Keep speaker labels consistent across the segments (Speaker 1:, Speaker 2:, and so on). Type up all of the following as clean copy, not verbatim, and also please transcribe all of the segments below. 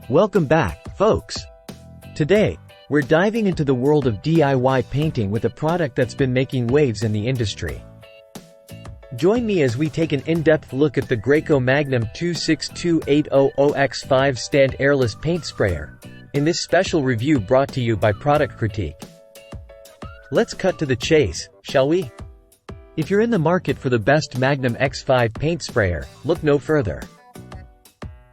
Speaker 1: Welcome back, folks. Today, we're diving into the world of DIY painting with a product that's been making waves in the industry. Join me as we take an in-depth look at the Graco Magnum 26280X5 Stand Airless Paint Sprayer, in this special review brought to you by Product Critique. Let's cut to the chase, shall we? If you're in the market for the best Magnum X5 paint sprayer, look no further.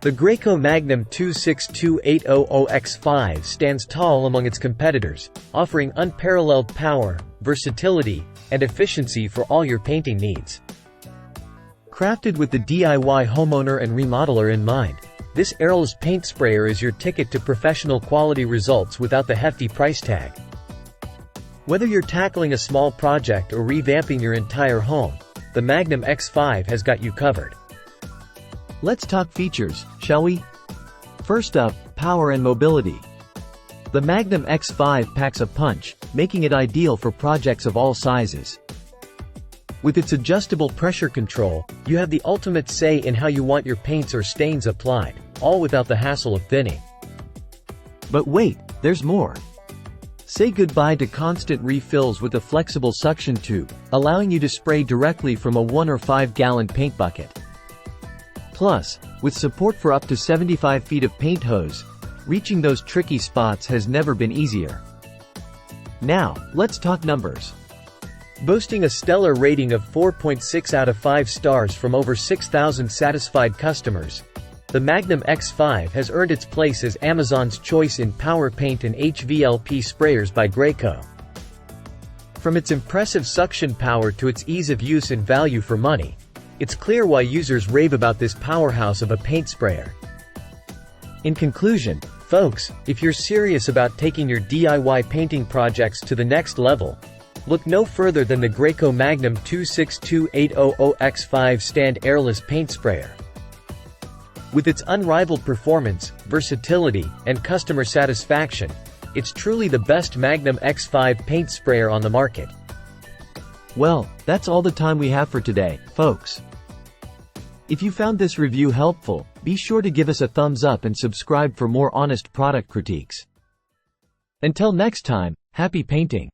Speaker 1: The Graco Magnum 26280X5 stands tall among its competitors, offering unparalleled power, versatility, and efficiency for all your painting needs. Crafted with the DIY homeowner and remodeler in mind, this airless paint sprayer is your ticket to professional quality results without the hefty price tag. Whether you're tackling a small project or revamping your entire home, the Magnum X5 has got you covered. Let's talk features, shall we? First up, power and mobility. The Magnum X5 packs a punch, making it ideal for projects of all sizes. With its adjustable pressure control, you have the ultimate say in how you want your paints or stains applied, all without the hassle of thinning. But wait, there's more. Say goodbye to constant refills with a flexible suction tube, allowing you to spray directly from a 1 or 5 gallon paint bucket. Plus, with support for up to 75 feet of paint hose, reaching those tricky spots has never been easier. Now, let's talk numbers. Boasting a stellar rating of 4.6 out of 5 stars from over 6,000 satisfied customers, the Magnum X5 has earned its place as Amazon's choice in power paint and HVLP sprayers by Graco. From its impressive suction power to its ease of use and value for money, it's clear why users rave about this powerhouse of a paint sprayer. In conclusion, folks, if you're serious about taking your DIY painting projects to the next level, look no further than the Graco Magnum 26280X5 Stand Airless Paint Sprayer. With its unrivaled performance, versatility, and customer satisfaction, it's truly the best Magnum X5 paint sprayer on the market. Well, that's all the time we have for today, folks. If you found this review helpful, be sure to give us a thumbs up and subscribe for more honest product critiques. Until next time, happy painting!